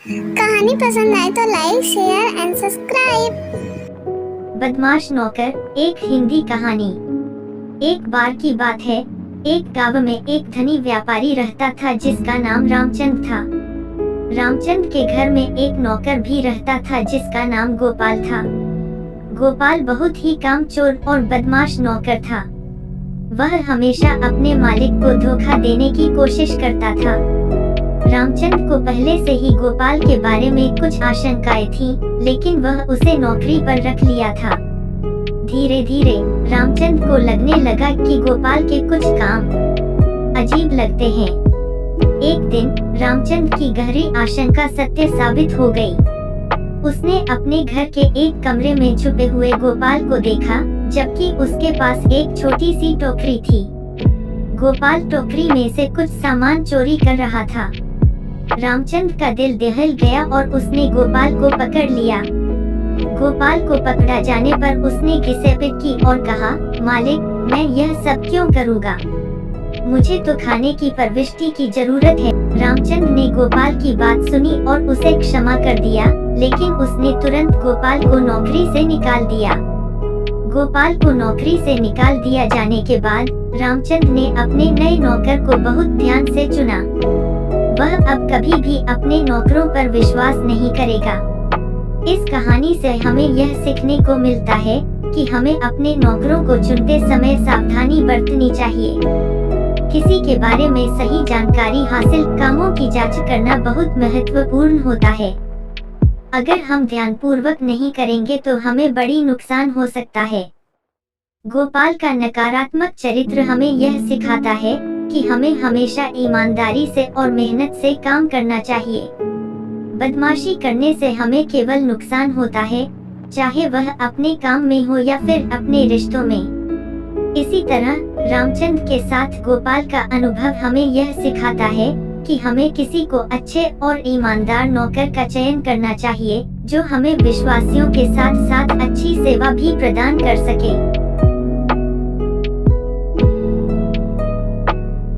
कहानी पसंद आए तो लाइक, शेयर एंड सब्सक्राइब। बदमाश नौकर। एक हिंदी कहानी। एक बार की बात है, एक गांव में एक धनी व्यापारी रहता था जिसका नाम रामचंद था। रामचंद के घर में एक नौकर भी रहता था जिसका नाम गोपाल था। गोपाल बहुत ही कामचोर और बदमाश नौकर था। वह हमेशा अपने मालिक को धोखा देने की कोशिश करता था। रामचंद को पहले से ही गोपाल के बारे में कुछ आशंकाएं थी, लेकिन वह उसे नौकरी पर रख लिया था। धीरे धीरे रामचंद को लगने लगा कि गोपाल के कुछ काम अजीब लगते हैं। एक दिन रामचंद की गहरी आशंका सत्य साबित हो गई। उसने अपने घर के एक कमरे में छुपे हुए गोपाल को देखा, जबकि उसके पास एक छोटी सी टोकरी थी। गोपाल टोकरी में से कुछ सामान चोरी कर रहा था। रामचंद का दिल दहल गया और उसने गोपाल को पकड़ लिया। गोपाल को पकड़ा जाने पर उसने घिसेपिट की और कहा, मालिक, मैं यह सब क्यों करूँगा? मुझे तो खाने की परवरिश की जरूरत है। रामचंद ने गोपाल की बात सुनी और उसे क्षमा कर दिया, लेकिन उसने तुरंत गोपाल को नौकरी से निकाल दिया। गोपाल को नौकरी से निकाल दिया जाने के बाद रामचंद ने अपने नए नौकर को बहुत ध्यान से चुना। वह अब कभी भी अपने नौकरों पर विश्वास नहीं करेगा। इस कहानी से हमें यह सीखने को मिलता है कि हमें अपने नौकरों को चुनते समय सावधानी बरतनी चाहिए। किसी के बारे में सही जानकारी हासिल कामों की जांच करना बहुत महत्वपूर्ण होता है। अगर हम ध्यानपूर्वक नहीं करेंगे तो हमें बड़ी नुकसान हो सकता है। गोपाल का नकारात्मक चरित्र हमें यह सिखाता है कि हमें हमेशा ईमानदारी से और मेहनत से काम करना चाहिए। बदमाशी करने से हमें केवल नुकसान होता है, चाहे वह अपने काम में हो या फिर अपने रिश्तों में। इसी तरह रामचंद के साथ गोपाल का अनुभव हमें यह सिखाता है कि हमें किसी को अच्छे और ईमानदार नौकर का चयन करना चाहिए, जो हमें विश्वासियों के साथ साथ अच्छी सेवा भी प्रदान कर सके।